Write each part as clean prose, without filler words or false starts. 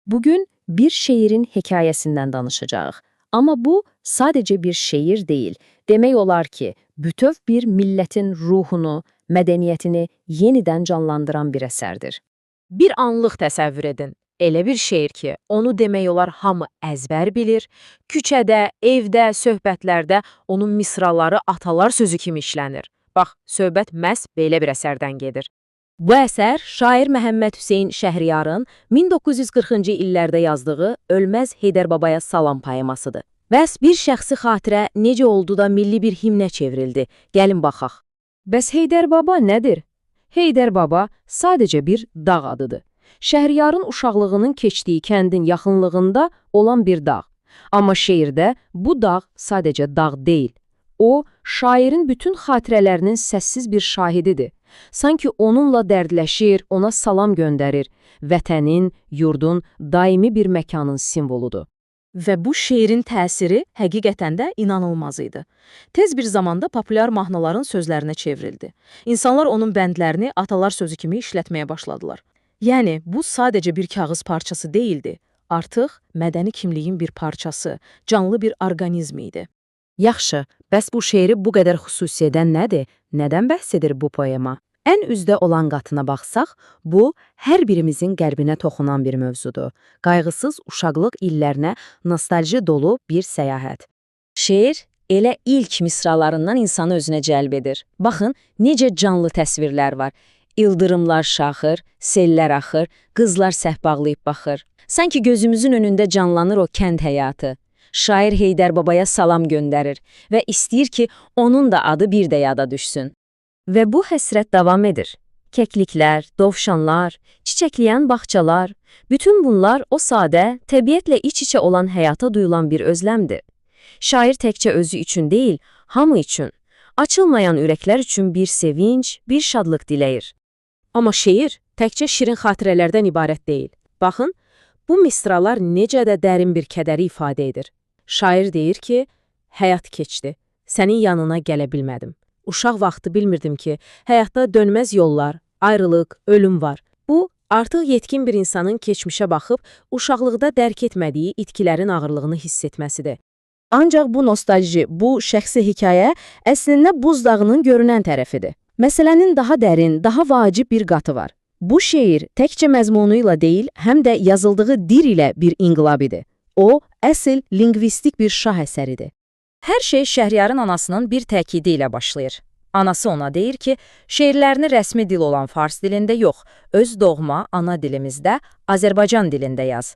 Bugün bir şeirin hekayesinden danışacağıq. Ama bu sadece bir şeir değil. Demək olar ki, bütöv bir milletin ruhunu, medeniyetini yeniden canlandıran bir eserdir. Bir anlıq təsəvvür edin. Elə bir şeir ki, onu demək olar hamı əzbər bilir, küçədə, evdə, söhbətlərdə onun misraları atalar sözü kimi işlənir. Bax, söhbət məhz belə bir əsərdən gedir. Bu əsər şair Məhəmməd Hüseyn Şəhriyarın 1940-cı illərdə yazdığı Ölməz Heydər Babaya Salam poemasıdır. Bəs bir şəxsi xatirə necə oldu da milli bir himnə çevrildi? Gəlin baxaq. Bəs Heydər Baba nədir? Heydər Baba sadece bir dağ adıdır. Şəhriyarın uşaqlığının keçdiyi kəndin yaxınlığında olan bir dağ. Amma şeirdə bu dağ sadece dağ değil. O, şairin bütün xatirələrinin səssiz bir şahididir. Sanki onunla dərdləşir, ona salam göndərir. Vətənin, yurdun, daimi bir məkanın simvoludur. Və bu şeirin təsiri həqiqətən də inanılmaz idi. Tez bir zamanda populyar mahnıların sözlərinə çevrildi. İnsanlar onun bəndlərini atalar sözü kimi işlətməyə başladılar. Yəni, bu sadəcə bir kağız parçası değildi. Artıq mədəni kimliyin bir parçası, canlı bir orqanizm idi. Yaxşı, bəs bu şeiri bu qədər xüsusi edən nədir? Nədən bəhs edir bu poema? Ən üzdə olan qatına baxsaq, bu, hər birimizin qəlbinə toxunan bir mövzudur. Qayğısız uşaqlıq illərinə nostalji dolu bir səyahət. Şeir elə ilk misralarından insanı özünə cəlb edir. Baxın, necə canlı təsvirlər var. İldırımlar şaxır, sellər axır, qızlar səhbağlayıb baxır. Sanki gözümüzün önündə canlanır o kənd həyatı. Şair Heydər Babaya salam göndərir və istəyir ki, onun da adı bir də yada düşsün. Və bu həsrət davam edir. Kekliklər, dovşanlar, çiçəkləyən bağçalar, bütün bunlar o sadə, təbiətlə iç-içə olan həyata duyulan bir özləmdir. Şair təkcə özü üçün deyil, hamı üçün, açılmayan ürəklər üçün bir sevinç, bir şadlıq diləyir. Amma şeir təkcə şirin xatirələrdən ibarət deyil. Baxın, bu misralar necə də dərin bir kədəri ifadə edir. Şair deyir ki, həyat keçdi, sənin yanına gələ bilmədim. Uşaq vaxtı bilmirdim ki, həyatda dönməz yollar, ayrılıq, ölüm var. Bu, artıq yetkin bir insanın keçmişə baxıb, uşaqlıqda dərk etmədiyi itkilərin ağırlığını hiss etməsidir. Ancaq bu nostalji, bu şəxsi hekayə əslində buzdağının görünən tərəfidir. Məsələnin daha dərin, daha vacib bir qatı var. Bu şeir təkcə məzmunuyla deyil, həm də yazıldığı dil ilə bir inqilab idi. O, əsl lingvistik bir şah əsəridir. Hər şey Şəhriyarın anasının bir təkidi ilə başlayır. Anası ona deyir ki, şeirlərini rəsmi dil olan fars dilində yox, öz doğma ana dilimizdə, Azərbaycan dilində yaz.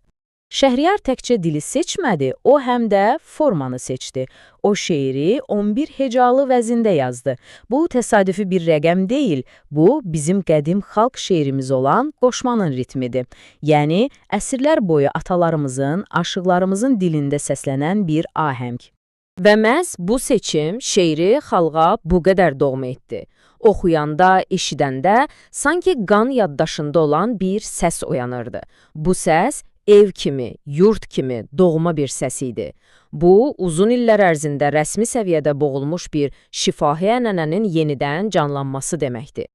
Şəhriyar təkcə dili seçmədi, o həm də formanı seçdi. O şeiri 11 hecalı vəzində yazdı. Bu təsadüfi bir rəqəm deyil, bu bizim qədim xalq şeirimiz olan qoşmanın ritmidir. Yəni, əsrlər boyu atalarımızın, aşıqlarımızın dilində səslənən bir ahəng. Və məhz bu seçim şeiri xalqa bu qədər doğma etdi. Oxuyanda, eşidəndə sanki qan yaddaşında olan bir səs oyanırdı. Bu səs ev kimi, yurt kimi doğma bir səs idi. Bu, uzun illər ərzində rəsmi səviyyədə boğulmuş bir şifahi ənənənin yenidən canlanması deməkdir.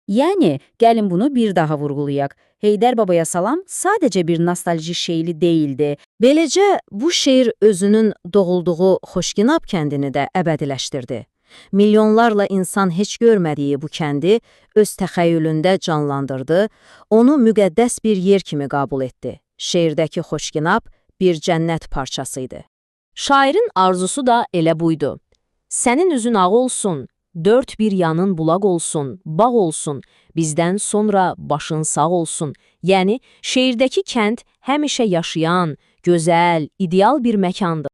Yəni, gəlin bunu bir daha vurğulayaq. Heydər Babaya salam sadəcə bir nostalji şeiri deyildi. Beləcə, bu şeir özünün doğulduğu Xoşginab kəndini də əbədiləşdirdi. Milyonlarla insan heç görmədiyi bu kəndi öz təxəyyülündə canlandırdı, onu müqəddəs bir yer kimi qəbul etdi. Şeirdəki Xoşginab bir cənnət parçasıydı. Şairin arzusu da elə buydu. Sənin üzün ağ olsun, dörd bir yanın bulaq olsun, bağ olsun, bizdən sonra başın sağ olsun. Yəni, şeirdəki kənd həmişə yaşayan, gözəl, ideal bir məkandır.